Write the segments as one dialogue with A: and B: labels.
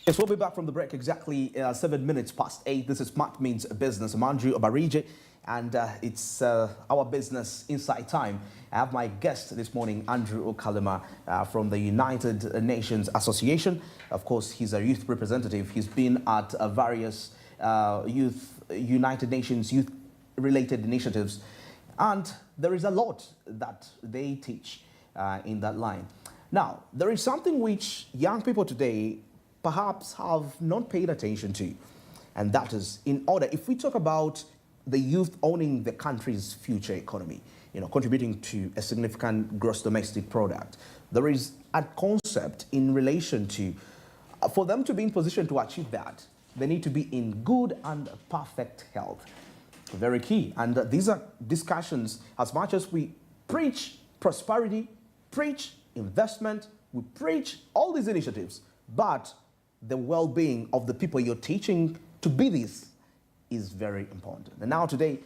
A: Yes, we'll be back from the break exactly 7 minutes past 8. This is Smart Means Business. I'm Andrew Obarije, and it's our business insight time. I have my guest this morning, Andrew Okalema, from the United Nations Association. Of course, he's a youth representative. He's been at various United Nations youth-related initiatives, and there is a lot that they teach in that line. Now, there is something which young people today perhaps have not paid attention to, and that is, in order, if we talk about the youth owning the country's future economy, contributing to a significant gross domestic product, there is a concept in relation to, for them to be in position to achieve that, they need to be in good and perfect health. Very key. And these are discussions, as much as we preach prosperity, preach investment, we preach all these initiatives, but the well-being of the people you're teaching to be this is very important. And now today,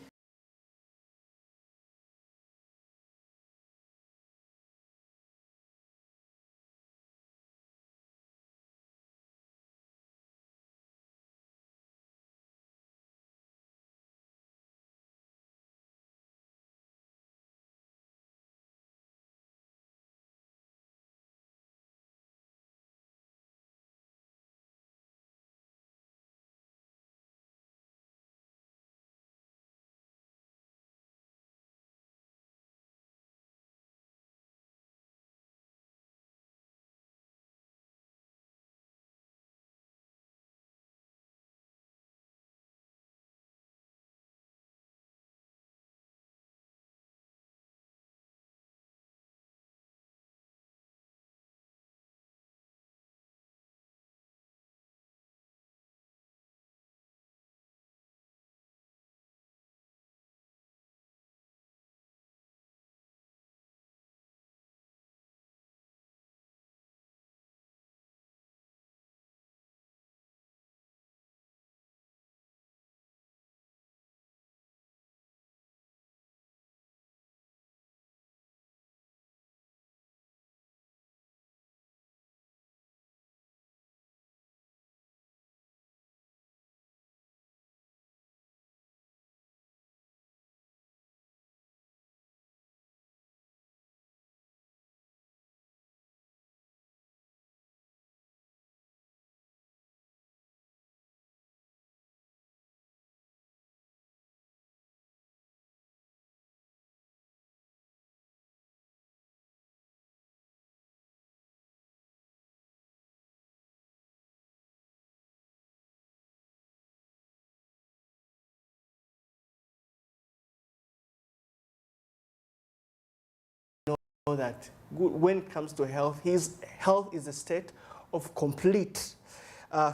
B: that when it comes to health, his health is a state of complete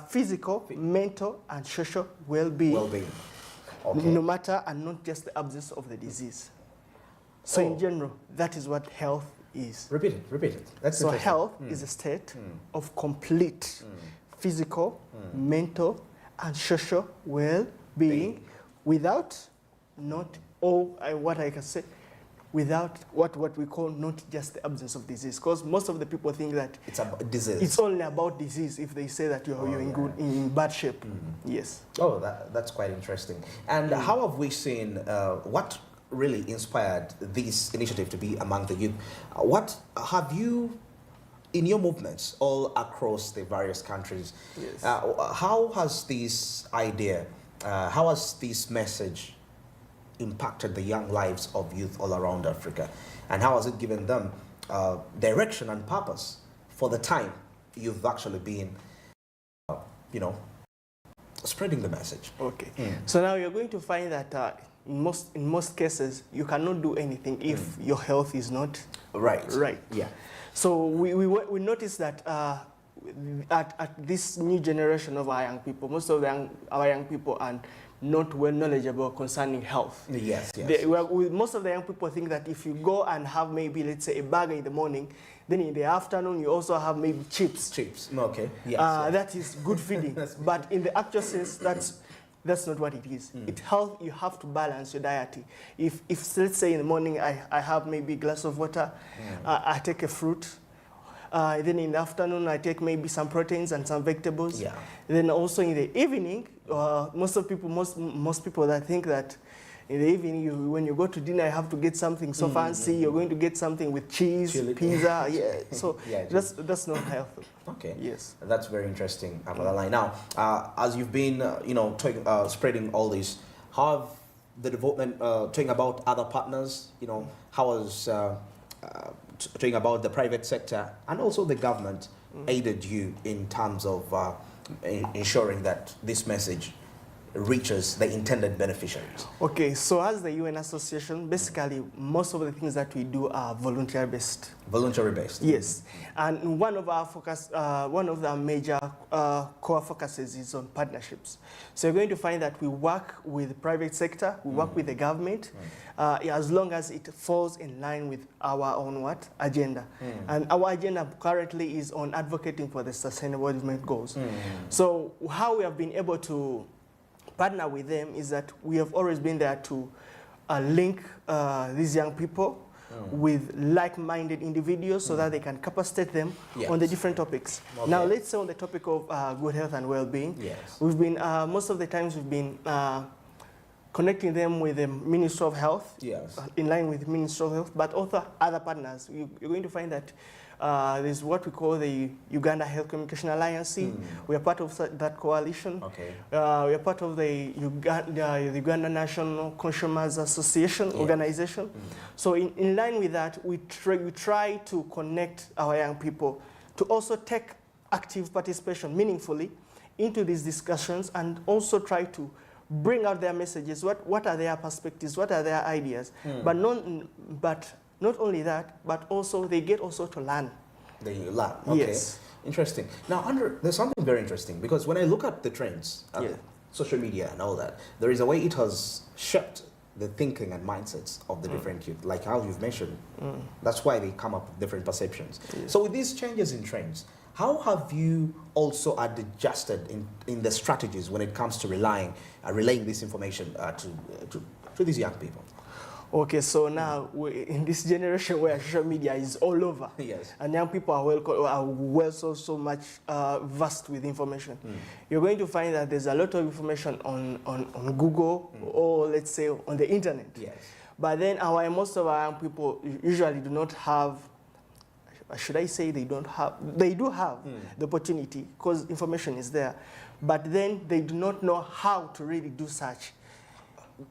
B: physical, mental, and social well-being,
A: okay.
B: no matter and not just the absence of the disease. So in general, that is what health is.
A: Repeat it. That's
B: so health is a state of complete physical, mental, and social well-being without without what we call not just the absence of disease, because most of the people think that
A: it's about disease.
B: It's only about disease if they say that you're in bad shape. Yes.
A: Oh, that's quite interesting. And how have we seen what really inspired this initiative to be among the youth? What have you, in your movements all across the various countries,
B: yes.
A: How has this idea, how has this message impacted the young lives of youth all around Africa, and how has it given them direction and purpose for the time you've actually been, spreading the message?
B: Okay. So now you're going to find that in most cases you cannot do anything if your health is not right.
A: Yeah.
B: So we notice that at this new generation of our young people, most of our young people are not well knowledgeable concerning health.
A: Yes.
B: Most of the young people think that if you go and have maybe, let's say, a burger in the morning, then in the afternoon you also have maybe chips.
A: Okay. Yes.
B: That is good feeding. But in the actual sense, that's not what it is. You have to balance your diet. If let's say in the morning I have maybe a glass of water, I take a fruit, Then in the afternoon, I take maybe some proteins and some vegetables.
A: Yeah.
B: Then also in the evening, most people that think that in the evening, when you go to dinner, you have to get something so fancy. You're going to get something with cheese, pizza. Yeah. So
A: yeah,
B: that's not healthy.
A: Okay.
B: Yes.
A: That's very interesting, Amalala. Now, as you've been, spreading all this, how have the development, talking about other partners, how has talking about the private sector and also the government aided you in terms of ensuring that this message reaches the intended beneficiaries?
B: Okay, so as the UN Association, basically most of the things that we do are volunteer based.
A: Voluntary based.
B: Yes, and one of our major core focuses is on partnerships. So you're going to find that we work with the private sector, we work with the government, as long as it falls in line with our own agenda. And our agenda currently is on advocating for the Sustainable Development Goals. So how we have been able to partner with them is that we have always been there to link these young people with like-minded individuals so that they can capacitate them on the different topics.
A: Okay.
B: Now, let's say on the topic of good health and well-being, we've been, most of the times we've been connecting them with the Ministry of Health, in line with the Ministry of Health, but also other partners. You're going to find that there's what we call the Uganda Health Communication Alliance. We are part of that coalition.
A: Okay.
B: We are part of the Uganda National Consumers Association organization. So in line with that, we try to connect our young people to also take active participation meaningfully into these discussions and also try to bring out their messages. What are their perspectives? What are their ideas? But not only that, but also they get also to learn.
A: They learn. Okay.
B: Yes.
A: Interesting. Now, Andrew, there's something very interesting because when I look at the trends, social media and all that, there is a way it has shaped the thinking and mindsets of the different youth, like how you've mentioned. That's why they come up with different perceptions. So with these changes in trends, how have you also adjusted in the strategies when it comes to relaying this information to these young people?
B: Okay, so now in this generation where social media is all over, and young people are so much vast with information, you're going to find that there's a lot of information on Google or let's say on the internet. But then most of our young people usually do not have, should I say they don't have, they do have the opportunity because information is there, but then they do not know how to really do search.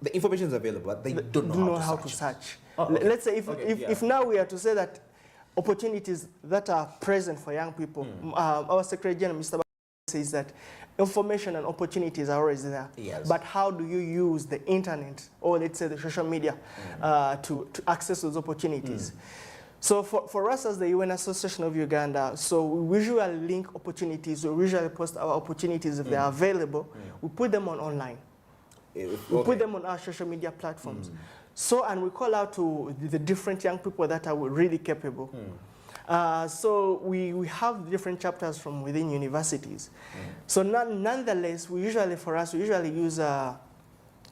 A: The information is available, but they don't know how to search.
B: Let's say if now we are to say that opportunities that are present for young people, our Secretary General, Mr. says that information and opportunities are always there. But how do you use the internet or let's say the social media to access those opportunities? So for us as the UN Association of Uganda, so we usually link opportunities, we usually post our opportunities if they are available, we put them online. We put them on our social media platforms. So, and we call out to the different young people that are really capable. So we have different chapters from within universities. So nonetheless, we usually use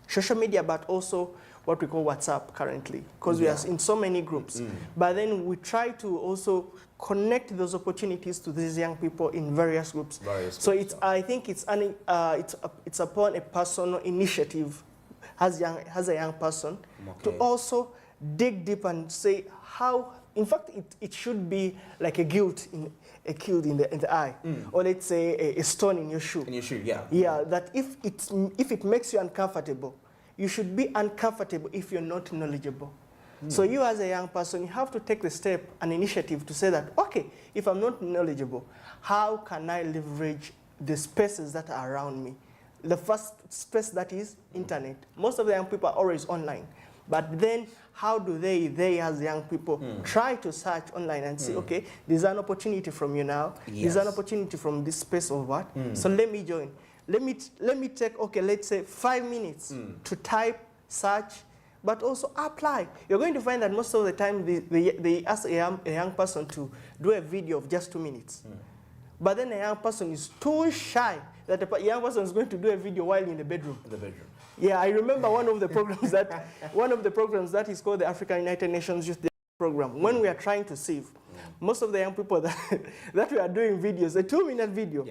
B: social media, but also what we call WhatsApp currently, because we are in so many groups. But then we try to also connect those opportunities to these young people in various groups. I think it's upon a personal initiative as a young person to also dig deep and say how. In fact, it should be like a guilt in the eye, or let's say a stone in your shoe. In your shoe, yeah. That if it makes you uncomfortable, you should be uncomfortable if you're not knowledgeable. So you as a young person, you have to take the step and initiative to say that, okay, if I'm not knowledgeable, how can I leverage the spaces that are around me? The first space that is internet. Most of the young people are always online. But then how do they as young people try to search online and say, okay, there's an opportunity from you now. There's an opportunity from this space of what? So let me join. Let me take, okay, let's say 5 minutes to type, search, but also apply. You're going to find that most of the time they ask a young person to do a video of just 2 minutes. But then a young person is too shy that a young person is going to do a video while in the bedroom. Yeah, I remember one of the programs that is called the African United Nations Youth Program. When we are trying to save, most of the young people that, that we are doing videos, a 2-minute video,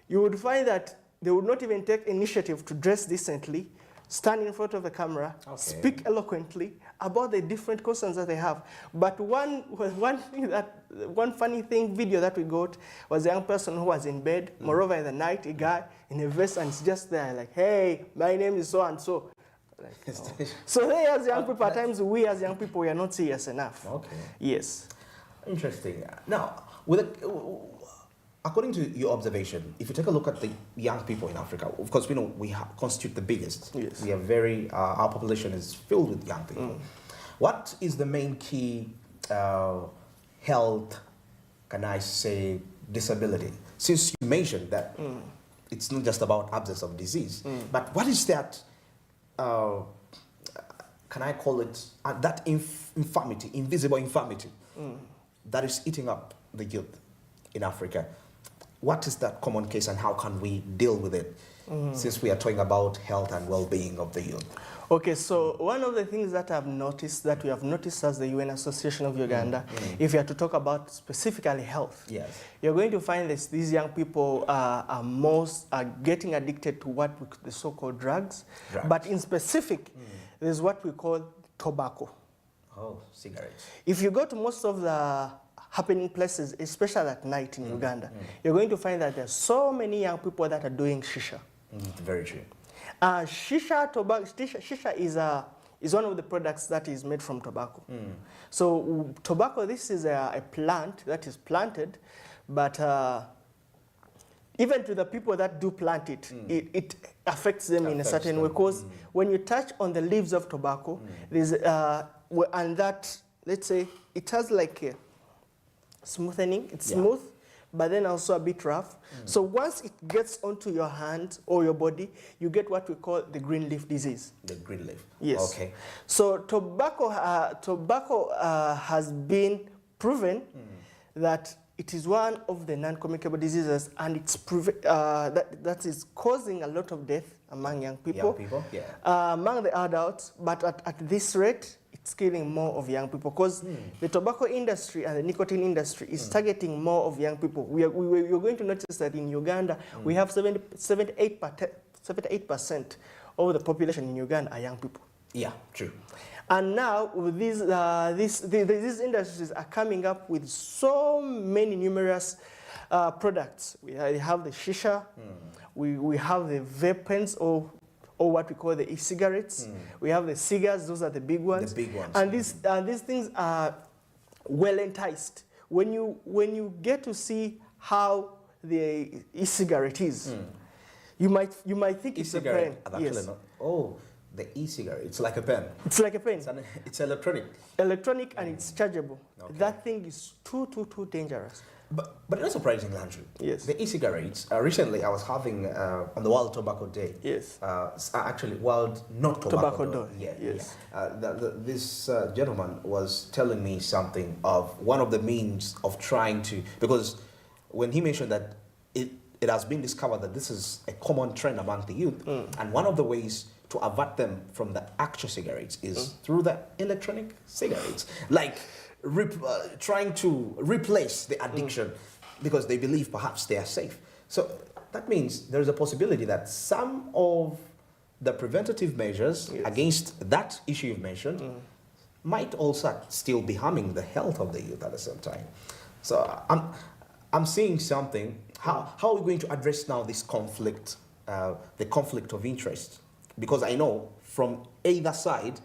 B: you would find that they would not even take initiative to dress decently, stand in front of the camera, speak eloquently about the different concerns that they have. But one funny thing video that we got was a young person who was in bed, moreover in the night, a guy in a vest, and it's just there like, hey, my name is so-and-so. Like, oh. So they as young people, at times we as young people, we are not serious enough.
A: Okay.
B: Yes.
A: Interesting. Now, according to your observation, if you take a look at the young people in Africa, of course, we know we constitute the biggest.
B: Yes.
A: We are very, our population is filled with young people. What is the main key health, can I say, disability? Since you mentioned that it's not just about absence of disease, but what is that, can I call it, that infirmity, invisible infirmity that is eating up the youth in Africa? What is that common case and how can we deal with it since we are talking about health and well-being of the youth?
B: Okay, so one of the things that I've noticed, that we have noticed as the UN Association of Uganda, if you are to talk about specifically health, you're going to find this, these young people are getting addicted to what the so-called drugs. But in specific, there's what we call tobacco.
A: Oh, cigarettes.
B: If you go to most of the happening places, especially at night in Uganda, you're going to find that there's so many young people that are doing shisha.
A: Very true.
B: Shisha is one of the products that is made from tobacco. So tobacco, this is a plant that is planted, but even to the people that do plant it, it affects them in a certain way, because when you touch on the leaves of tobacco, there's and that, let's say, it has like a smoothening, it's smooth, but then also a bit rough. So once it gets onto your hand or your body, you get what we call the green leaf disease.
A: The green leaf.
B: Yes.
A: Okay.
B: So tobacco has been proven that it is one of the non-communicable diseases, and it's that is causing a lot of death among young people. Among the adults, but at this rate, it's killing more of young people, because the tobacco industry and the nicotine industry is targeting more of young people. You're going to notice that in Uganda, we have 78% of the population in Uganda are young people.
A: Yeah, true.
B: And now these industries are coming up with so many numerous products. We have the shisha, we have the vape pens, or what we call the e-cigarettes. We have the cigars, those are the big ones.
A: The big ones.
B: And these things are well enticed. When you get to see how the e-cigarette is, you might think it's a pen.
A: Yes. Not. Oh, the e-cigarette, it's like a pen.
B: It's like a pen.
A: It's electronic.
B: Electronic, and it's chargeable. Okay. That thing is too dangerous.
A: But not surprisingly, Andrew.
B: Yes.
A: The e-cigarettes, recently I was having, on the World Tobacco Day.
B: Yes.
A: Actually, World Not Tobacco Day.
B: Yes.
A: This gentleman was telling me something of one of the means of trying to, because when he mentioned that it has been discovered that this is a common trend among the youth, and one of the ways to avert them from the actual cigarettes is through the electronic cigarettes. Like, trying to replace the addiction because they believe perhaps they are safe. So that means there's a possibility that some of the preventative measures against that issue you've mentioned might also still be harming the health of the youth at the same time. So I'm seeing something. How are we going to address now this conflict, the conflict of interest? Because I know from either side,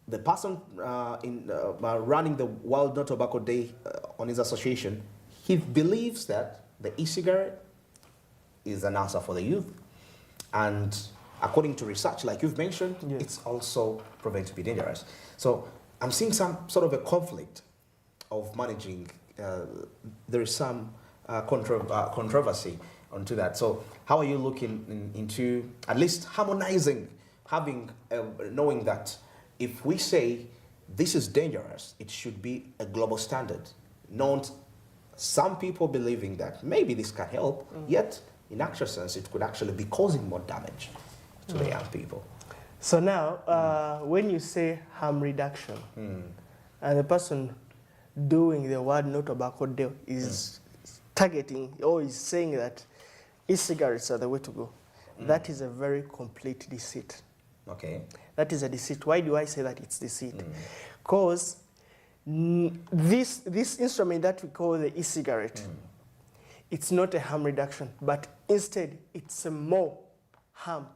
A: the person running the World No Tobacco Day on his association, he believes that the e-cigarette is an answer for the youth. And according to research, like you've mentioned, it's also proven to be dangerous. So I'm seeing some sort of a conflict of managing. There is some controversy onto that. So how are you looking into at least harmonizing, knowing that if we say this is dangerous, it should be a global standard. Not some people believing that maybe this can help, yet in actual sense it could actually be causing more damage to the young people.
B: So now, when you say harm reduction, and the person doing the word no tobacco deal is targeting or is saying that e-cigarettes are the way to go. That is a very complete deceit.
A: Okay.
B: That is a deceit. Why do I say that it's deceit? Because this instrument that we call the e-cigarette, it's not a harm reduction, but instead it's a more harm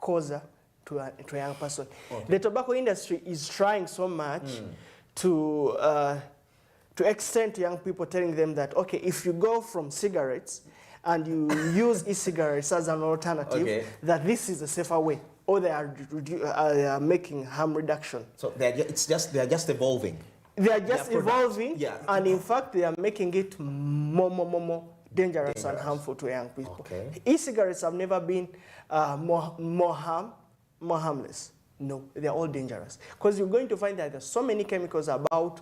B: causer to a young person. Okay. The tobacco industry is trying so much to extend to young people, telling them that, okay, if you go from cigarettes and you use e-cigarettes as an alternative, that this is a safer way, or they are making harm reduction.
A: So they are just evolving.
B: They are just evolving, and in fact, they are making it more dangerous and harmful to young people.
A: Okay.
B: E-cigarettes have never been more harmless. No, they are all dangerous. Because you're going to find that there's so many chemicals, about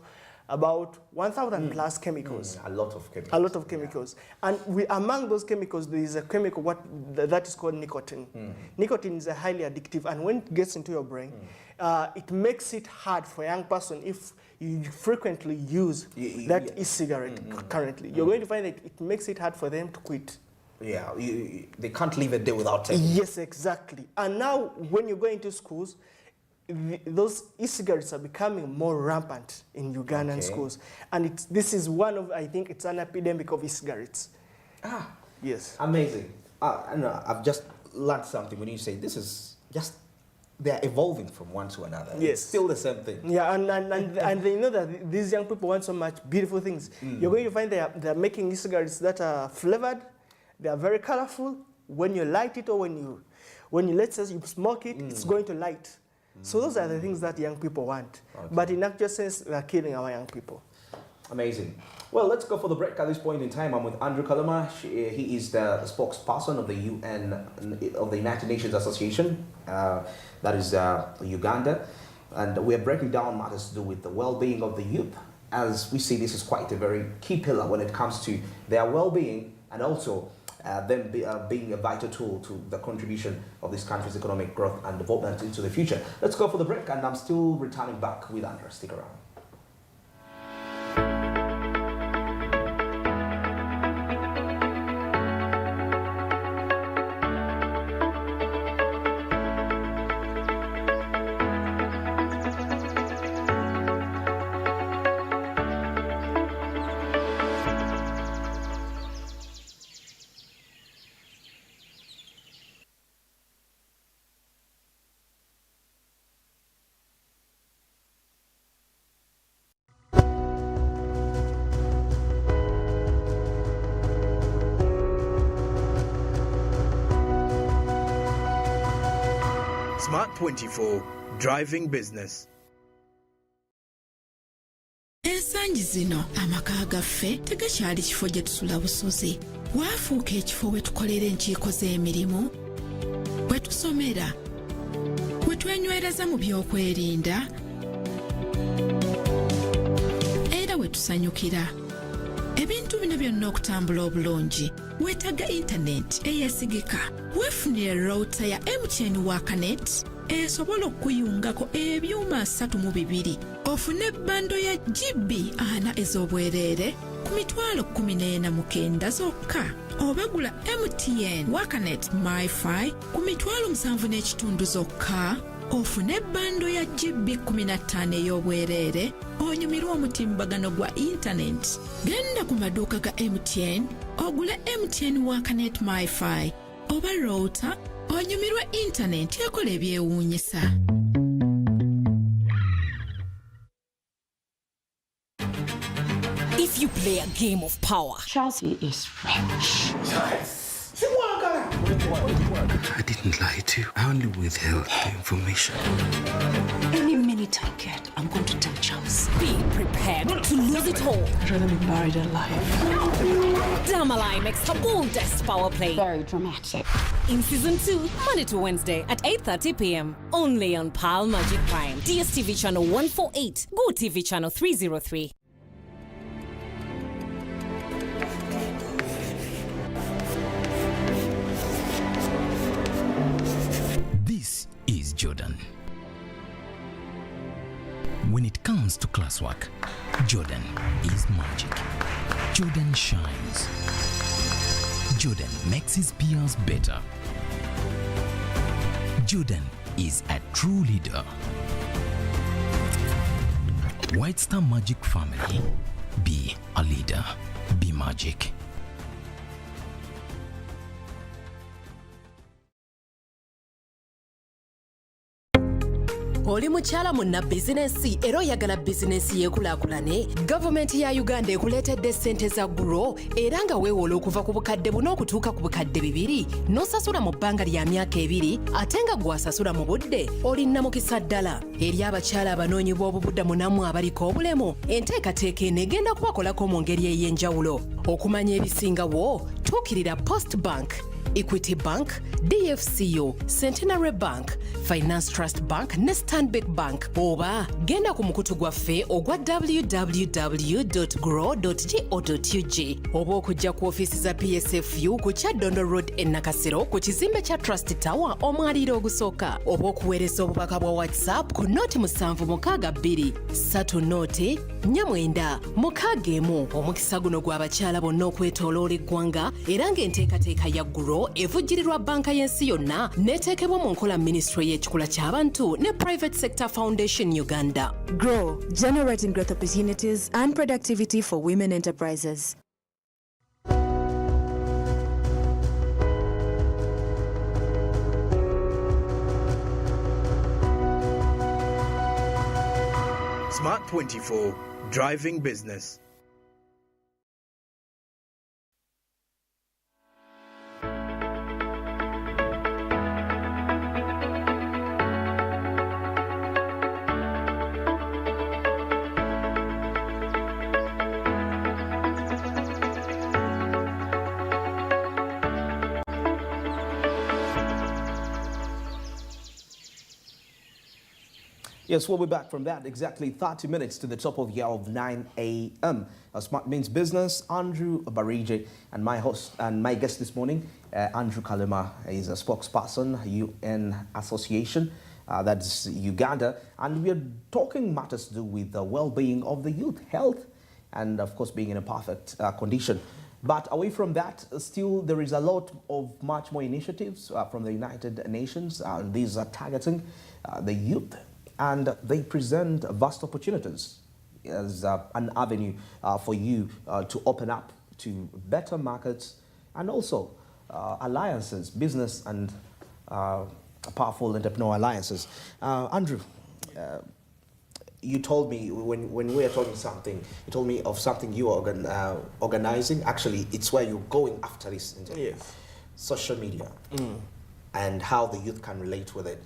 B: 1,000 plus chemicals.
A: A lot of chemicals.
B: A lot of chemicals. And among those chemicals, there is a chemical that is called nicotine. Nicotine is a highly addictive, and when it gets into your brain, it makes it hard for a young person if you frequently use that e-cigarette currently. You're going to find that it makes it hard for them to quit.
A: Yeah, they can't live a day without taking.
B: Yes, exactly. And now, when you go into schools, those e-cigarettes are becoming more rampant in Ugandan schools. And this is one of, I think it's an epidemic of e-cigarettes.
A: Ah.
B: Yes.
A: Amazing. I know, I've just learned something when you say this is just, they're evolving from one to another.
B: Yes.
A: It's still the same thing.
B: Yeah, and they know that these young people want so much beautiful things. You're going to find they're making e-cigarettes that are flavored. They are very colorful. When you light it, or when you let's say you smoke it, it's going to light. So those are the things that young people want. Okay. But in actual sense, they're killing our young people.
A: Amazing. Well, let's go for the break at this point in time. I'm with Andrew Kaluma. He is the spokesperson of the United Nations Association, that is Uganda. And we're breaking down matters to do with the well-being of the youth. As we see, this is quite a very key pillar when it comes to their well-being, and also them being a vital tool to the contribution of this country's economic growth and development into the future. Let's go for the break, and I'm still returning back with Andrew. Stick around.
C: Smart 24, driving business.
D: Ensangi zino amaka gaffe tegakyali kifo gye tusula busozi. Waafuuka ekifo we tukolera enkiiko z'emirimu, we tusomera, we twenywereza mu by'okwerinda, era we tusanyukira. Ebintu bino byonna okutambula obulungi weetaaga intaneti eyeesigika. Weefunire router ya MTN Wakanet esobola okuyungako ebyuma 32, ofune bando ya GB 4 ez'obwereere ku mitwalo 14,900 zokka. Obagula MTN Wakanet MiFi ku mitwalo 7.5 zokka, ofune bando ya GB 15 ey'obwereere, onyumirwe omutimbagano gwa intaneti. Genda ku maduuka ga MTN ogule MTN Wakanet MiFi oba router, onyumirwe intaneti ekola ebyewuunyisa.
E: If you play a game of power,
F: Chelsea is French.
G: I didn't lie to you. I only withheld the information.
F: Any minute I get, I'm going to tell Chelsea.
E: be prepared to lose it all.
F: I'd rather be buried alive.
E: Damalai makes her boldest power play.
F: Very dramatic.
E: In season 2, Monday to Wednesday at 8:30 p.m. Only on Pal Magic Prime, DSTV channel 148, Go TV channel 303.
H: This is Jordan. When it comes to classwork, Jordan is magic. Jordan shines. Jordan makes his peers better. Jordan is a true leader. White Star Magic family. Be a leader. Be magic.
I: Oli mukyala munna bizinesi era oyagala bizinesi yeekulaakulane, gavumenti ya Uganda ekuleetedde ssente za Grow era nga weewola okuva ku bukadde buna okutuuka ku bukadde 2 n'osasula mu bbanga lya myaka 2 ate nga gw'asasula mu budde olinna mukisa ddala. Eri abakyala abanoonyi b'obubuddamu nammwe abaliko obulemu, enteekateeka eno egenda kubakolako mu ngeri ey'enjawulo. Okumanya ebisingawo, tuukirira Post Bank, Equity Bank, DFCO, Centenary Bank, Finance Trust Bank ne Stanbic Bank oba genda ku mukutu gwaffe ogwa www.grow.go.ug oba okujja ku ofiisi za PSFU ku Kyaddondo Road e Nakasero ku kizimbe kya Trust Tower omwaliiro ogusooka oba okuweereza obubaka bwa WhatsApp ku nooti 7623 3 nooti 4961. Omukisa guno gw'abakyala bonna okwetooloola eggwanga era ng'enteekateeka ya Grow evujjirirwa banka y'ensi yonna n'eteekebwa mu nkola minisitule y'ekikula ky'abantu ne Private Sector Foundation Uganda.
J: Grow, generating growth opportunities and productivity for women enterprises.
C: Smart 24, driving business.
A: Yes, we'll be back from that exactly 30 minutes to the top of the hour of 9 a.m. Smart Means Business, Andrew Barije, and my host and my guest this morning, Andrew Kalema, is a spokesperson, UN Association, that's Uganda, and we're talking matters to do with the well-being of the youth, health, and of course being in a perfect condition. But away from that, still there is a lot of much more initiatives from the United Nations. These are targeting the youth. And they present vast opportunities as an avenue for you to open up to better markets and also alliances, business and powerful entrepreneur alliances. Andrew, you told me when we were talking something, you told me of something you are organizing. Actually, it's where you're going after this interview.
B: Yes.
A: Social media and how the youth can relate with it.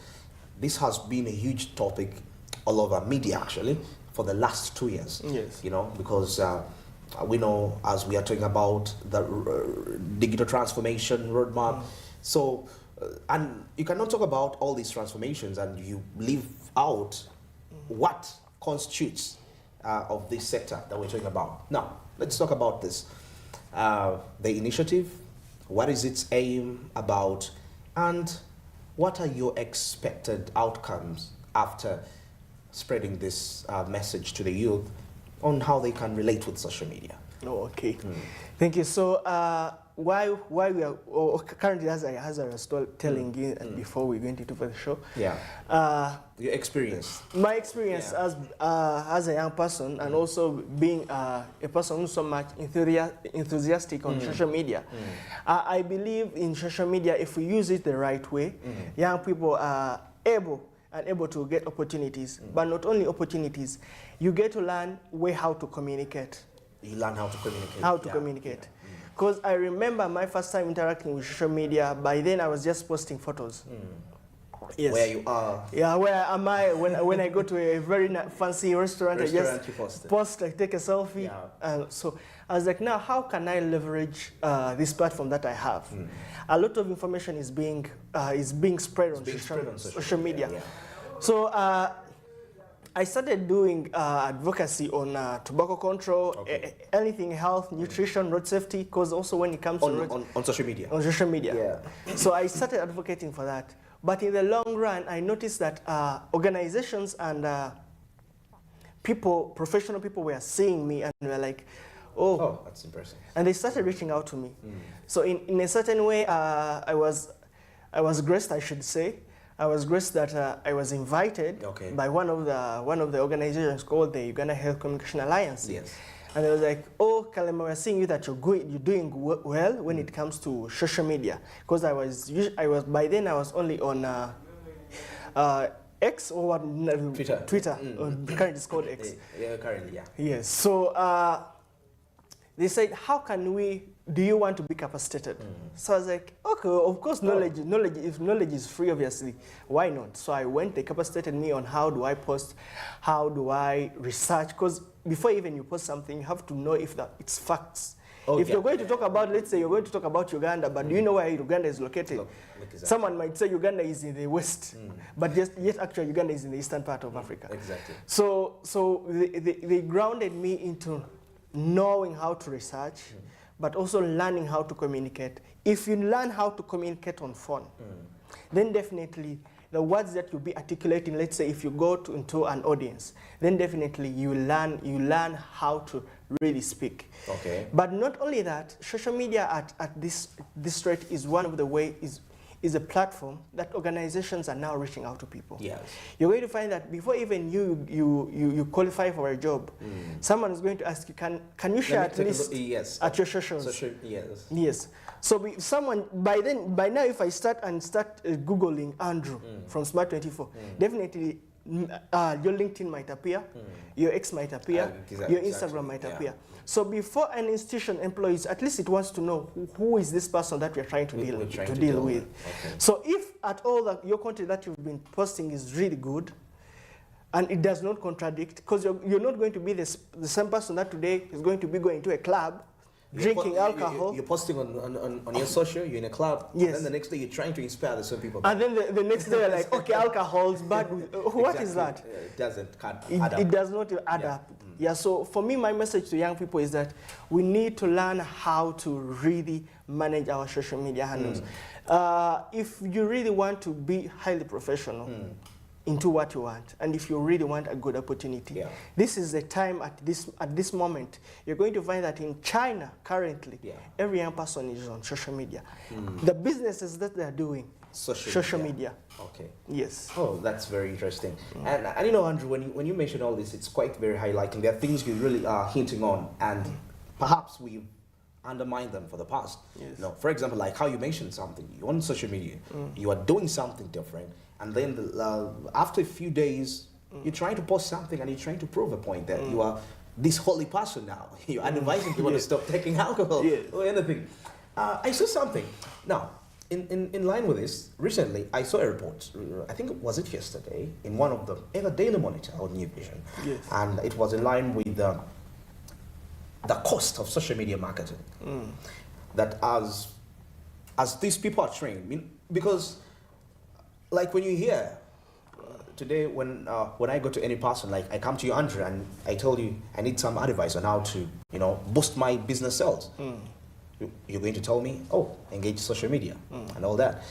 A: This has been a huge topic all over media, actually, for the last 2 years.
B: Yes.
A: You know, because we know as we are talking about the digital transformation roadmap. So, and you cannot talk about all these transformations and you leave out what constitutes of this sector that we're talking about. Now, let's talk about this. The initiative, what is its aim about, and what are your expected outcomes after spreading this message to the youth on how they can relate with social media?
B: Oh, okay. Thank you. So, why we are currently, as I was telling you before we went into the show.
A: Yeah. Your experience.
B: My experience as a young person and also being a person who's so much enthusiastic on social media. I believe in social media, if we use it the right way, young people are able to get opportunities, but not only opportunities, you get to learn how to communicate.
A: You learn how to communicate.
B: How to communicate. Because I remember my first time interacting with social media, by then I was just posting photos. Yes.
A: Where you are.
B: Yeah, where am I? When I go to a very fancy restaurant, I just take a selfie.
A: Yeah.
B: And so I was like, now how can I leverage this platform that I have? A lot of information is being spread on social media.
A: Yeah.
B: So I started doing advocacy on tobacco control, anything health, nutrition, road safety, because also when it comes to
A: on social media.
B: On social media.
A: Yeah.
B: So I started advocating for that. But in the long run, I noticed that organizations and professional people were seeing me and were like, oh,
A: that's impressive.
B: And they started reaching out to me. So in a certain way, I was graced, I should say. I was graced that I was invited by one of the organizations called the Uganda Health Communication Alliance.
A: Yes.
B: And they was like, oh, Kalema, we're seeing you that you're doing well when it comes to social media. Because by then I was only on X or what? Twitter. Currently it's called X.
A: Yeah, currently, yeah.
B: Yes. So they said, do you want to be capacitated? So I was like, okay, of course, if knowledge is free, obviously, why not? So I went, they capacitated me on how do I post, how do I research, because before even you post something, you have to know if it's facts. If you're going to talk about, let's say you're going to talk about Uganda, but do you know where Uganda is located? Exactly. Someone might say Uganda is in the west, but yet actually Uganda is in the eastern part of Africa.
A: Exactly.
B: So they grounded me into knowing how to research, but also learning how to communicate. If you learn how to communicate on phone, then definitely the words that you'll be articulating, let's say if you go into an audience, then definitely you learn how to really speak.
A: Okay.
B: But not only that, social media at this rate is one of the ways, is a platform that organizations are now reaching out to people.
A: Yes.
B: You're going to find that before even you qualify for a job, someone is going to ask you, can you share at least at your socials?
A: Yes.
B: Yes. So by now, if I start Googling Andrew from Smart24, definitely your LinkedIn might appear, your X might appear, your Instagram might appear. So before an institution employs, at least it wants to know who is this person that we're trying to deal with.
A: Okay.
B: So if at all your content that you've been posting is really good, and it does not contradict, because you're not going to be the same person that today is going to be going to a club, drinking alcohol.
A: You're posting on your social, you're in a club,
B: yes.
A: And then the next day you're trying to inspire the same people.
B: And then the next day you're like, okay, alcohol's bad. What is that?
A: It doesn't add up.
B: It does not add up. Yeah, so for me, my message to young people is that we need to learn how to really manage our social media handles. If you really want to be highly professional into what you want, and if you really want a good opportunity, this is the time at this moment. You're going to find that in China currently, every young person is on social media. The businesses that they're doing, social media.
A: Okay.
B: Yes.
A: Oh, that's very interesting. And you know, Andrew, when you mention all this, it's quite very highlighting. There are things you really are hinting on, and perhaps we undermine them for the past.
B: Yes.
A: You know, for example, like how you mentioned something, you're on social media, you are doing something different, and then after a few days, you're trying to post something and you're trying to prove a point that you are this holy person now. You're advising people to stop taking alcohol or anything. I saw something. Now, in line with this, recently I saw a report, I think was it yesterday, in one of the either Daily Monitor or New Vision, and it was in line with the cost of social media marketing. That as these people are trained, because like when you hear today, when I go to any person, like I come to you, Andrew, and I tell you I need some advice on how to boost my business sales. You're going to tell me, oh, engage social media and all that.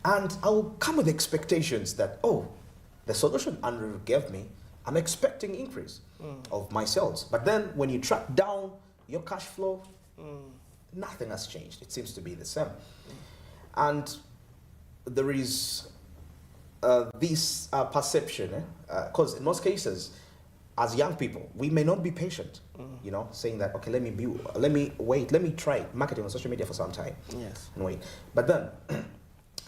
A: And I'll come with expectations that, oh, the solution Andrew gave me, I'm expecting increase of my sales. But then when you track down your cash flow, nothing has changed. It seems to be the same. And there is this perception, because in most cases, as young people, we may not be patient, saying that, okay, let me wait, let me try marketing on social media for some time.
B: Yes.
A: And wait. But then,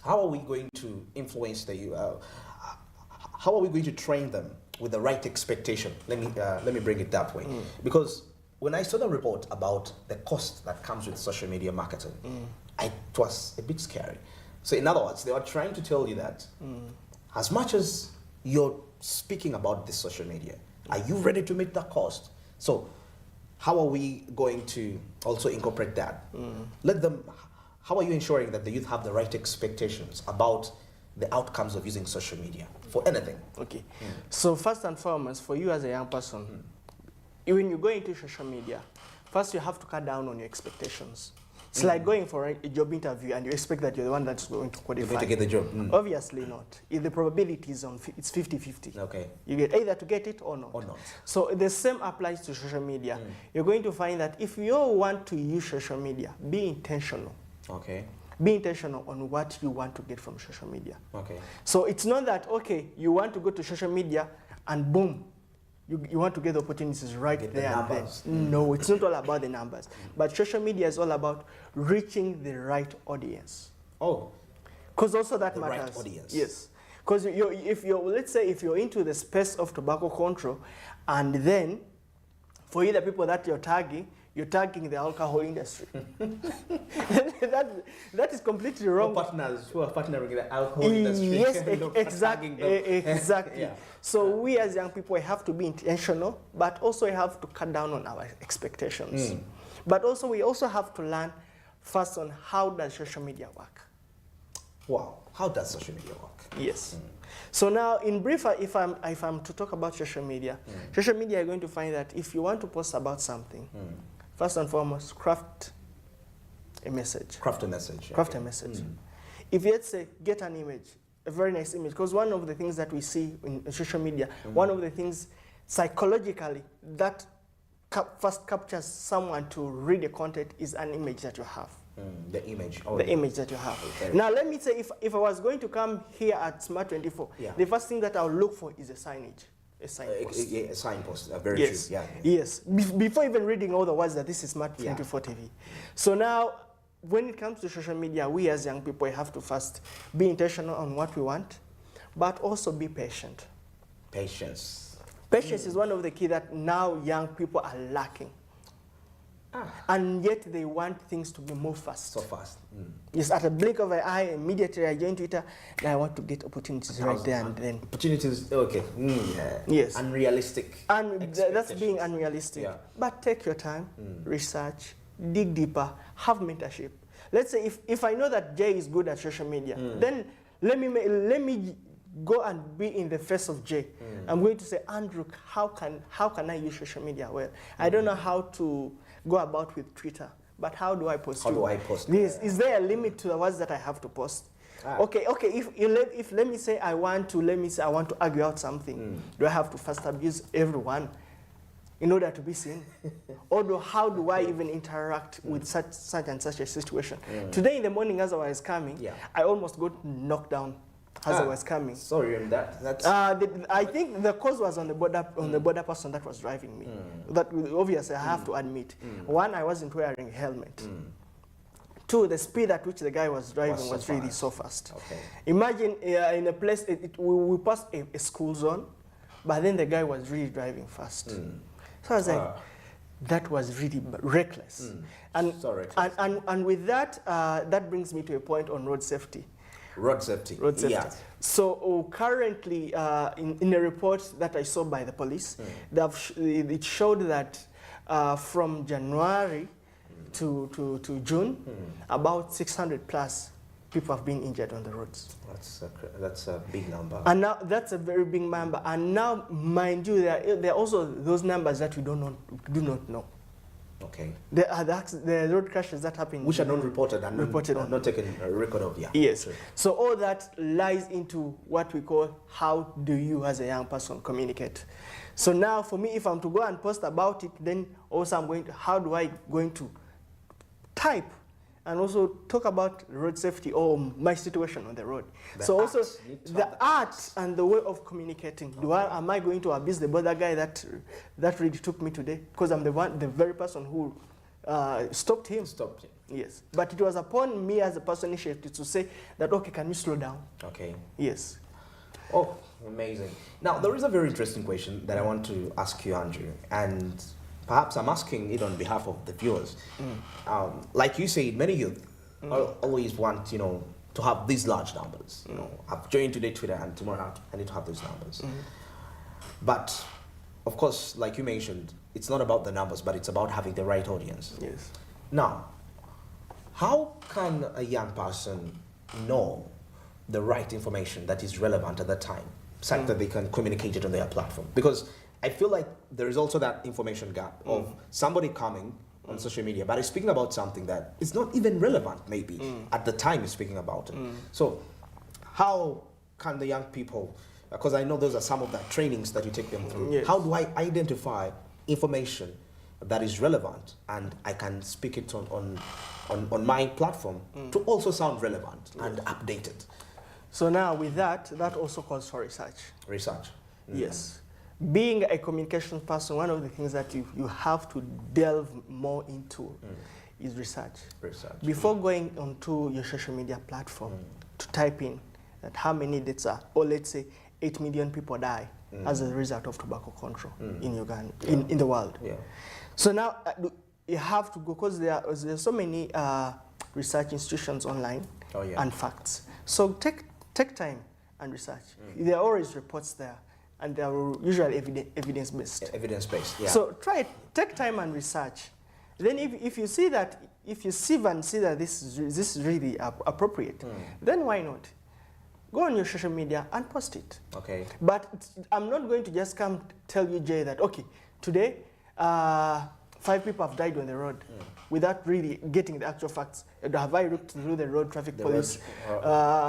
A: how are we going to influence how are we going to train them with the right expectation? Let me bring it that way. Because when I saw the report about the cost that comes with social media marketing, it was a bit scary. So in other words, they were trying to tell you that as much as you're speaking about this social media, are you ready to meet that cost? So how are we going to also incorporate that? How are you ensuring that the youth have the right expectations about the outcomes of using social media for anything?
B: Okay. So first and foremost, for you as a young person, when you go into social media, first you have to cut down on your expectations. It's like going for a job interview and you expect that you're the one that's going to qualify.
A: You're going to get the job.
B: Obviously not. If the probability is it's 50-50.
A: Okay.
B: You get either to get it or not. So the same applies to social media. You're going to find that if you want to use social media, be intentional.
A: Okay.
B: Be intentional on what you want to get from social media.
A: Okay.
B: So it's not that, okay, you want to go to social media and boom, you want to get the opportunities right there and then. No, it's not all about the numbers. But social media is all about reaching the right audience.
A: Oh.
B: Because also that
A: the
B: matters.
A: Right audience.
B: Yes. Because let's say if you're into the space of tobacco control, and then for you, the people that you're tagging the alcohol industry. that is completely wrong.
A: Partners who are partnering with the alcohol industry.
B: Yes, exactly.
A: Yeah.
B: So we as young people have to be intentional, but also we have to cut down on our expectations. But also we also have to learn first on how does social media work.
A: Wow, how does social media work?
B: Yes. So now, in brief, if I'm to talk about social media, you're going to find that if you want to post about something, first and foremost, craft a message.
A: Craft a message.
B: Craft a message. If you, let's say, get an image, a very nice image, because one of the things that we see in social media, one of the things psychologically that first captures someone to read the content is an image that you have.
A: The image.
B: The image that you have. Okay. Now, let me say, if I was going to come here at Smart 24, the first thing that I'll look for is a signage. A signpost.
A: A signpost. Very true. Yeah.
B: Yes. Before even reading all the words that this is Smart 24 TV. So now, when it comes to social media, we as young people have to first be intentional on what we want, but also be patient.
A: Patience.
B: Patience is one of the key that now young people are lacking. And yet they want things to be more fast.
A: So fast.
B: Yes, at a blink of an eye, immediately I join Twitter, and I want to get opportunities right there and then.
A: Opportunities, okay.
B: Yes.
A: Unrealistic.
B: And that's being unrealistic.
A: Yeah.
B: But take your time, research, dig deeper, have mentorship. Let's say if I know that Jay is good at social media, then let me go and be in the face of Jay. I'm going to say, Andrew, how can I use social media well? I don't know how to go about with Twitter, but how do I post?
A: How do I post?
B: Yes. Is there a limit to the words that I have to post? Okay. If let me say I want to argue out something, do I have to first abuse everyone in order to be seen? Or how do I even interact with such and such a situation? Today in the morning, as I was coming, I almost got knocked down as I was coming.
A: Sorry on that. That's
B: I think the cause was on the border person that was driving me. That obviously I have to admit. One, I wasn't wearing a helmet. Two, the speed at which the guy was driving was really so fast.
A: Okay.
B: Imagine in a place, we passed a school zone, but then the guy was really driving fast. So I was like, that was really reckless. And with that, that brings me to a point on road safety.
A: Road safety. Yeah.
B: So currently, in a report that I saw by the police, it showed that from January to June, about 600 plus people have been injured on the roads.
A: That's a big number.
B: And now that's a very big number. And now, mind you, there are also those numbers that we do not know.
A: Okay.
B: The road crashes that happen,
A: which are not reported and not taken a record of. Yeah.
B: Yes. So all that lies into what we call how do you as a young person communicate. So now for me, if I'm to go and post about it, then also how do I going to type and also talk about road safety or my situation on the road. So also the art and the way of communicating. Am I going to abuse the border guy that really took me today? Because I'm the very person who stopped him. Yes. But it was upon me as a person initiative to say that, okay, can you slow down?
A: Okay.
B: Yes.
A: Oh, amazing. Now, there is a very interesting question that I want to ask you, Andrew, and perhaps I'm asking it on behalf of the viewers. Like you said, many youth always want, to have these large numbers. I've joined today Twitter, and tomorrow I need to have those numbers. But, of course, like you mentioned, it's not about the numbers, but it's about having the right audience.
B: Yes.
A: Now, how can a young person know the right information that is relevant at that time, such that they can communicate it on their platform? Because I feel like there is also that information gap of somebody coming on social media, but he's speaking about something that is not even relevant, maybe, at the time he's speaking about it. So how can the young people, because I know those are some of the trainings that you take them through,
B: Yes.
A: how do I identify information that is relevant and I can speak it on my platform to also sound relevant and updated?
B: So now with that also calls for research.
A: Research.
B: Yes. Being a communication person, one of the things that you have to delve more into is research. Before going onto your social media platform to type in that how many deaths are, or let's say 8 million people die as a result of tobacco control in Uganda, in the world. So now you have to go, because there's so many research institutions online and facts. So take time and research. There are always reports there, and they are usually evidence-based.
A: Evidence-based, yeah.
B: So take time and research. Then if you see that, if you see that this is really appropriate, then why not? Go on your social media and post it.
A: Okay.
B: But I'm not going to just come tell you, Jay, that, okay, today 5 people have died on the road without really getting the actual facts. Have I looked through the road traffic police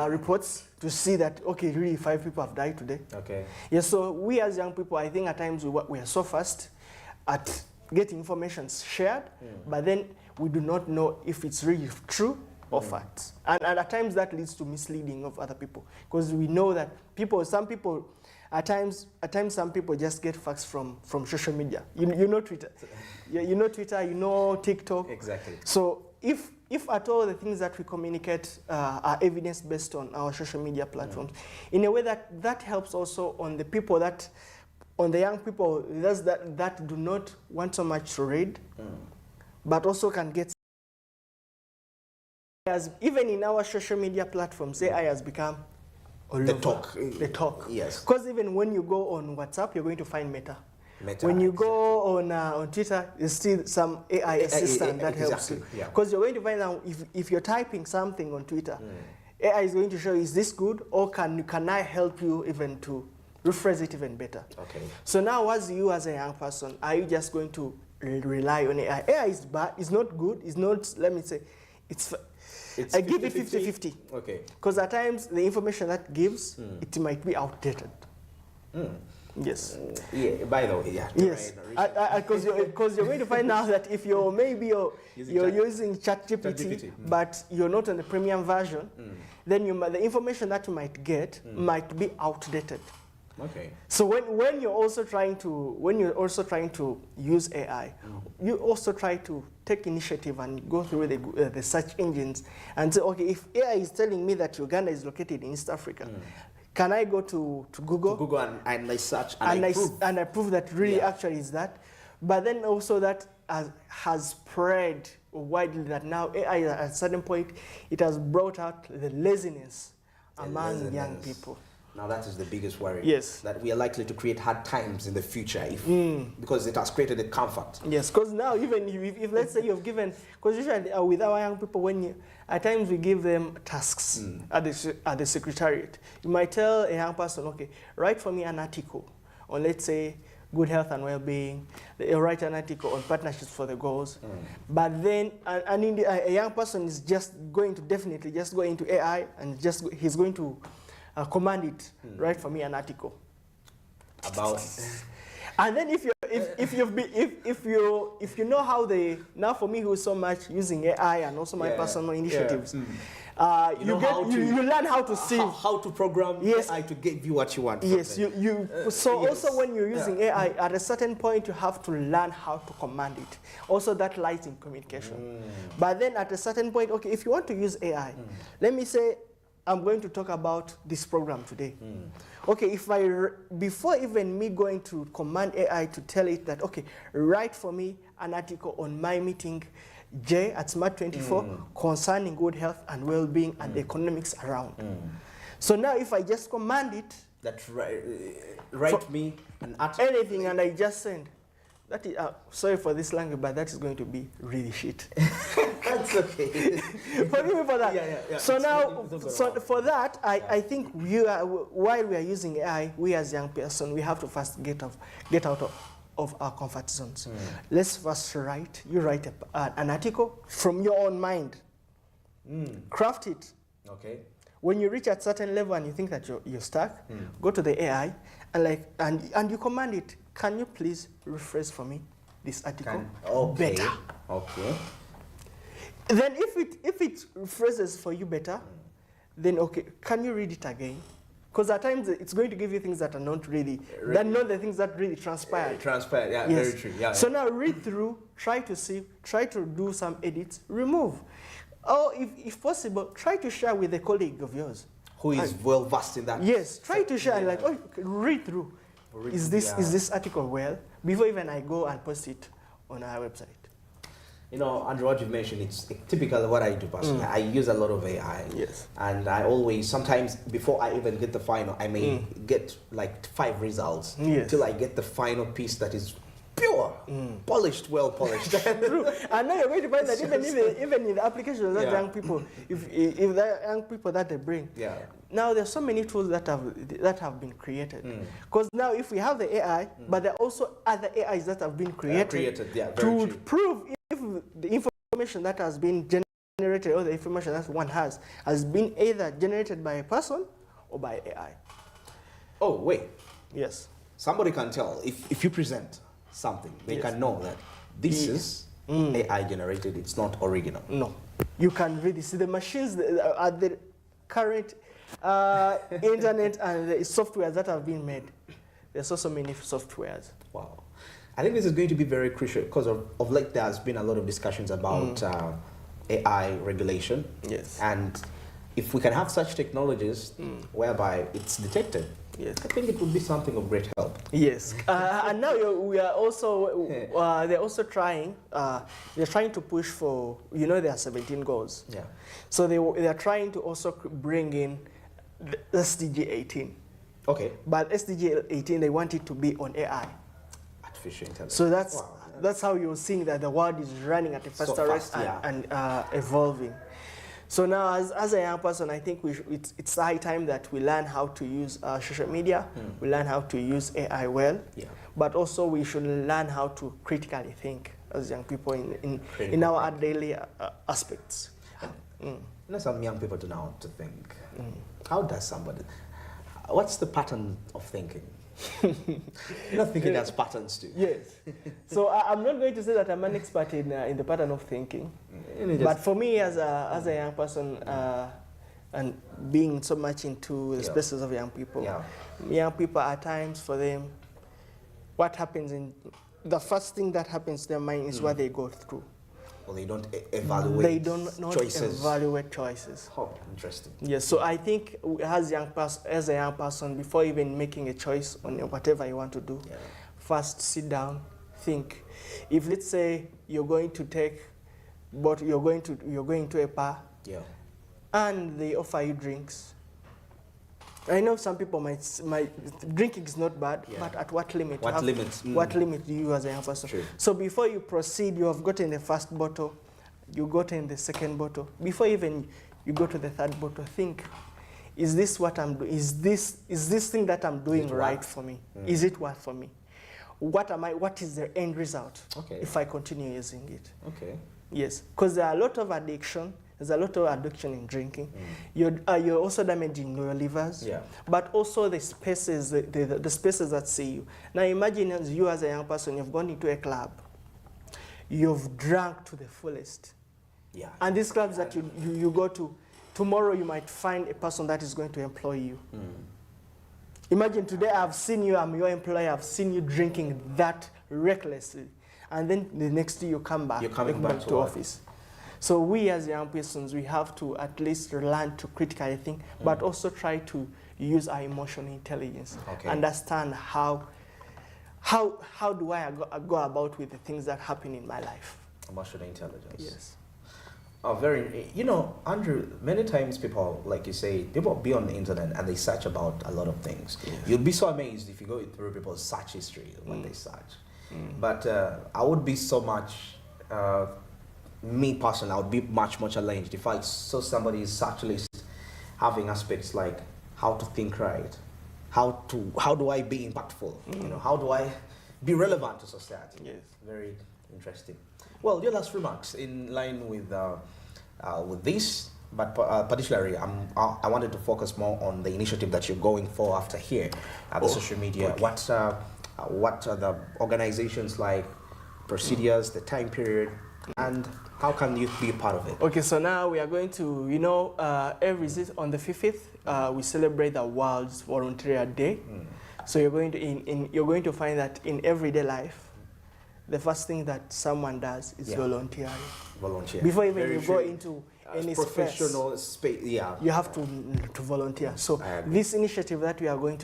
B: reports to see that, okay, really 5 people have died today?
A: Okay.
B: Yes, so we as young people, I think at times we are so fast at getting information shared, but then we do not know if it's really true or facts. And at times that leads to misleading of other people, because we know that some people, at times some people just get facts from social media. You know Twitter. You know Twitter, you know TikTok.
A: Exactly.
B: So if at all the things that we communicate are evidence-based on our social media platforms, in a way that helps also on the people on the young people that do not want so much to read, but also can get. Even in our social media platforms, AI has become
A: the talk.
B: The talk.
A: Yes.
B: Because even when you go on WhatsApp, you're going to find Meta. When you go on Twitter, there's still some AI assistant that helps you. Because you're going to find out if you're typing something on Twitter, AI is going to show you, is this good, or can I help you even to rephrase it even better? Okay. So now, as a young person, are you just going to rely on AI? AI is bad. It's not good. It's not. Let me say, I give it 50-50. Okay. Because at times the information that gives it might be outdated. Yes.
A: Yeah. By the way, yeah.
B: Yes. Because you're going to find out that if you're using ChatGPT, but you're not on the premium version, then the information that you might get might be outdated.
A: Okay.
B: So when you're also trying to use AI, you also try to take initiative and go through the search engines and say, okay, if AI is telling me that Uganda is located in East Africa, can I go to Google?
A: To Google and I search and
B: I prove that really actually is that. But then also that has spread widely, that now AI at a certain point, it has brought out the laziness among young people.
A: Now that is the biggest worry.
B: Yes.
A: That we are likely to create hard times in the future because it has created a comfort.
B: Yes, because now even if let's say you've given, because usually with our young people, at times we give them tasks at the secretariat. You might tell a young person, okay, write for me an article on, let's say, good health and well-being. They'll write an article on partnerships for the goals. But then a young person is just going to definitely just go into AI and he's going to command it, write for me an article
A: about.
B: And then if you know how now for me who's so much using AI and also my personal initiatives, you learn how to see
A: how to program AI to give you what you want.
B: Yes, also when you're using AI, at a certain point you have to learn how to command it. Also that lies in communication. But then at a certain point, okay, if you want to use AI, let me say I'm going to talk about this program today. Okay, before even me going to command AI to tell it that, okay, write for me an article on my meeting J at Smart24 concerning good health and well-being and economics around. So now if I just command it,
A: that write me an article,
B: anything, and I just send, that is, sorry for this language, but that is going to be really shit.
A: That's okay.
B: Forgive me for that. So now, for that, I think while we are using AI, we as young person, we have to first get out of our comfort zones. Let's first write. You write an article from your own mind. Craft it.
A: Okay.
B: When you reach a certain level and you think that you're stuck, go to the AI and you command it. Can you please rephrase for me this article better?
A: Okay.
B: Then if it phrases for you better, then okay, can you read it again? Because at times it's going to give you things that are not really, that not the things that really transpired.
A: Transpired, yeah,
B: Yes.
A: very true. Yeah.
B: So now read through, try to do some edits, remove. Or if possible, try to share with a colleague of yours.
A: Who is well versed in that?
B: Yes, try to share, like, oh, read through. Is this article well? Before even I go and post it on our website.
A: You know, Andrew, what you've mentioned, it's typical of what I do personally. I use a lot of AI.
B: Yes.
A: And I always, sometimes before I even get the final, I may get like 5 results till I get the final piece that is pure, polished, well polished.
B: True. And now you're going to find that even in the applications that young people, if the young people that they bring, now there's so many tools that have been created. Because now if we have the AI, but there are also other AIs that have been created, to prove if the information that has been generated or the information that one has been either generated by a person or by AI.
A: Oh, wait.
B: Yes.
A: Somebody can tell if you present something, they can know that this is AI generated, it's not original.
B: No. You can really see the machines at the current internet and the softwares that have been made. There's also many softwares.
A: Wow. I think this is going to be very crucial because of late there has been a lot of discussions about AI regulation.
B: Yes.
A: And if we can have such technologies whereby it's detected, I think it would be something of great help.
B: Yes. And now we are also, they're also trying, they're trying to push for, you know, there are 17 goals.
A: Yeah.
B: So they're trying to also bring in the SDG 18.
A: Okay.
B: But SDG 18, they want it to be on AI.
A: Artificial intelligence.
B: So that's how you're seeing that the world is running at a faster rate and evolving. So now, as a young person, I think it's high time that we learn how to use social media, we learn how to use AI well, but also we should learn how to critically think as young people in our daily aspects.
A: You know, some young people don't know how to think. How does somebody, what's the pattern of thinking? You're not thinking as patterns too.
B: Yes. So I'm not going to say that I'm an expert in the pattern of thinking. But for me, as a young person, and being so much into the spaces of young people, young people at times, for them, what happens the first thing that happens to their mind is what they go through.
A: Well, they don't evaluate
B: choices. Evaluate choices.
A: Oh, interesting.
B: Yes, so I think as a young person, before even making a choice on whatever you want to do, first sit down, think. If let's say you're going to take, but you're going to a bar, and they offer you drinks. I know some people might drinking is not bad, but at what limit?
A: What limit?
B: What limit do you as a young person?
A: True.
B: So before you proceed, you have gotten the first bottle, you gotten the second bottle. Before even you go to the third bottle, think: is this what I'm doing? Is this thing that I'm doing right for me? Is it worth for me? What is the end result if I continue using it? Okay. Yes, because there are a lot of addiction. There's a lot of addiction in drinking. You're also damaging your livers, but also the spaces, the spaces that see you. Now imagine you as a young person, you've gone into a club, you've drunk to the fullest. And these clubs that you go to, tomorrow you might find a person that is going to employ you. Imagine today I've seen you, I'm your employer, I've seen you drinking that recklessly. And then the next day you come back, to office. So we as young persons, we have to at least learn to critically think, but also try to use our emotional intelligence. Understand how do I go about with the things that happen in my life.
A: Emotional intelligence.
B: Yes.
A: Oh, you know, Andrew, many times people, like you say, people be on the internet and they search about a lot of things. You'll be so amazed if you go through people's search history when they search. But I would be so much, me personally, I would be much challenged if I saw somebody's search list having aspects like how to think right, how do I be impactful, you know, how do I be relevant to society.
B: Yes.
A: Very interesting. Well, your last remarks in line with this, but particularly I wanted to focus more on the initiative that you're going for after here at the social media. Okay. What are the organizations like, procedures, the time period, and how can you be a part of it?
B: Okay, so now we are going to, on the 5th, we celebrate the World's Volunteer Day. So you're going to you're going to find that in everyday life, the first thing that someone does is volunteering.
A: Volunteer.
B: Before even you go into any
A: professional space,
B: you have to volunteer. So this initiative that I'm going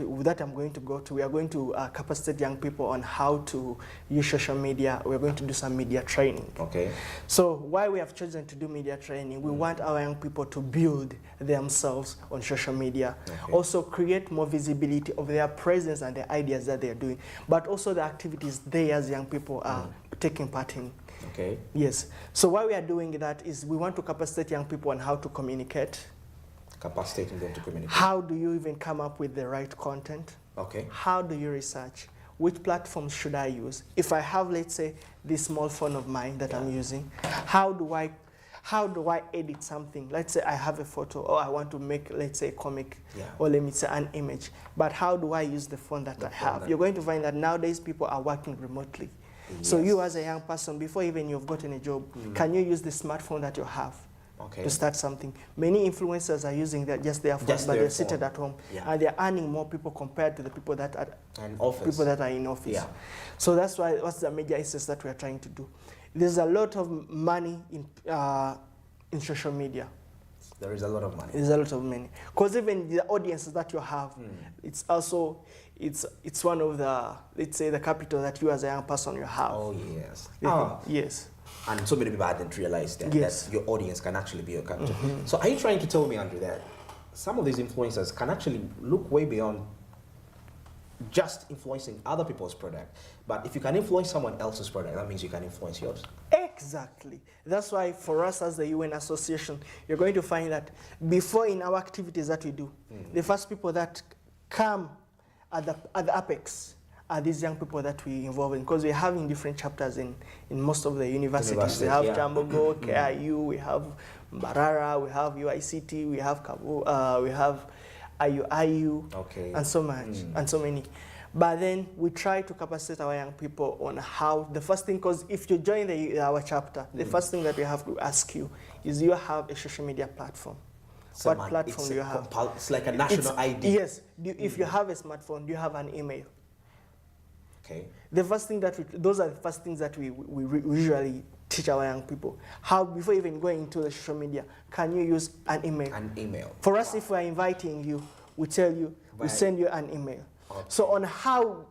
B: to go to, we are going to capacitate young people on how to use social media. We're going to do some media training.
A: Okay.
B: So why we have chosen to do media training, we want our young people to build themselves on social media. Okay. Also create more visibility of their presence and the ideas that they are doing, but also the activities they as young people are taking part in.
A: Okay.
B: Yes. So why we are doing that is we want to capacitate young people on how to communicate.
A: Capacitating them to communicate.
B: How do you even come up with the right content?
A: Okay.
B: How do you research? Which platforms should I use? If I have, let's say, this small phone of mine that I'm using, how do I edit something? Let's say I have a photo, or I want to make, let's say, a comic, or let me say an image. But how do I use the phone that I have? You're going to find that nowadays people are working remotely. Yes. So you as a young person, before even you've gotten a job, can you use the smartphone that you have to start something? Many influencers are using that just their phone, but they're seated at home, and they're earning more people compared to the people that are in office. Yeah. So that's what's the major essence that we are trying to do. There's a lot of money in social media.
A: There is a lot of money.
B: There's a lot of money. Because even the audiences that you have, it's also, it's one of the, let's say, the capital that you as a young person you have.
A: Oh, yes.
B: Yes.
A: And so many people hadn't realized that, that your audience can actually be your capital. So are you trying to tell me, Andrew, that some of these influencers can actually look way beyond just influencing other people's product, but if you can influence someone else's product, that means you can influence yours?
B: Exactly. That's why for us as the UN Association, you're going to find that before in our activities that we do, the first people that come at the apex are these young people that we involve in, because we're having different chapters in most of the universities. We have Chambogo, KIU, we have Mbarara, we have UICT, we have Kabu, we have IU, and so much, and so many. But then we try to capacitate our young people on how, the first thing, because if you join our chapter, the first thing that we have to ask you is, you have a social media platform.
A: So
B: what platform do you have?
A: It's like a national ID.
B: Yes. If you have a smartphone, do you have an email?
A: Okay.
B: The first thing that those are the first things that we usually teach our young people. How, before even going into the social media, can you use an email?
A: An email.
B: For us, if we're inviting you, we tell you, we send you an email. Okay. So on how,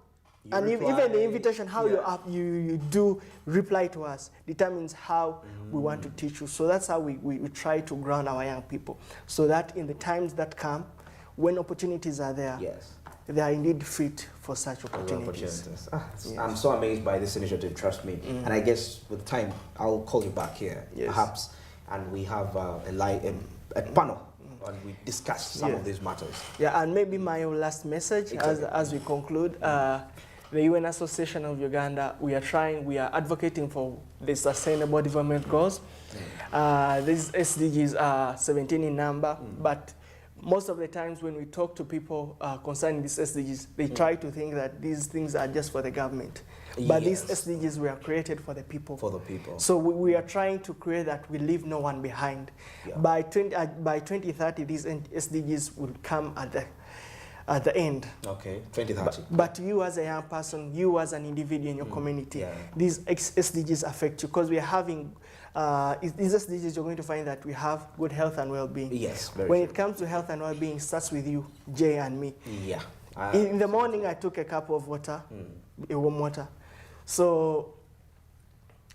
B: and even the invitation, how you do reply to us determines how we want to teach you. So that's how we try to ground our young people, so that in the times that come, when opportunities are there, they are indeed fit for such opportunities.
A: I'm so amazed by this initiative, trust me. And I guess with time, I'll call you back here, perhaps, and we have a panel. And we discuss some of these matters.
B: Yeah, and maybe my last message as we conclude, the UN Association of Uganda, we are advocating for the Sustainable Development Goals. These SDGs are 17 in number, but most of the times when we talk to people concerning these SDGs, they try to think that these things are just for the government. But these SDGs were created for the people. For the people. So we are trying to create that we leave no one behind. By 2030, these SDGs will come at the end. Okay, 2030. But you as a young person, you as an individual in your community, these SDGs affect you, because we are having, these SDGs, you're going to find that we have good health and well-being. Yes, very When it comes to health and well-being, it starts with you, Jay, and me. Yeah. In the morning, I took a cup of water, a warm water. So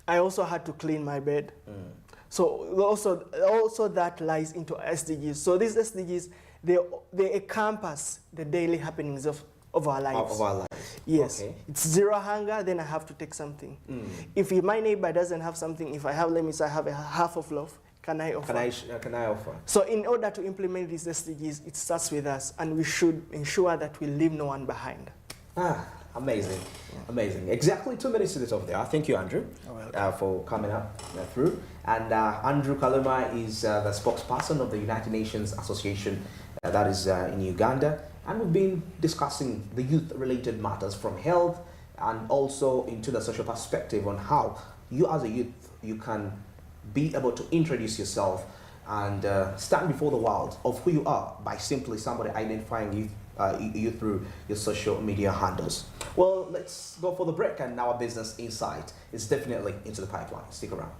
B: I also had to clean my bed. So also that lies into SDGs. So these SDGs, they encompass the daily happenings of our lives. Of our lives. Yes. Okay. It's zero hunger, then I have to take something. If my neighbor doesn't have something, if I have, let me say I have a half of loaf, can I offer? Can I offer? So in order to implement these SDGs, it starts with us, and we should ensure that we leave no one behind.
A: Amazing, amazing. Exactly 2 minutes to the top of the hour. Thank you, Andrew, for coming up through. And Andrew Kaluma is the spokesperson of the United Nations Association that is in Uganda. And we've been discussing the youth-related matters from health and also into the social perspective on how you as a youth, you can be able to introduce yourself and stand before the world of who you are by simply somebody identifying you through your social media handles. Well, let's go for the break, and our business insight is definitely into the pipeline. Stick around.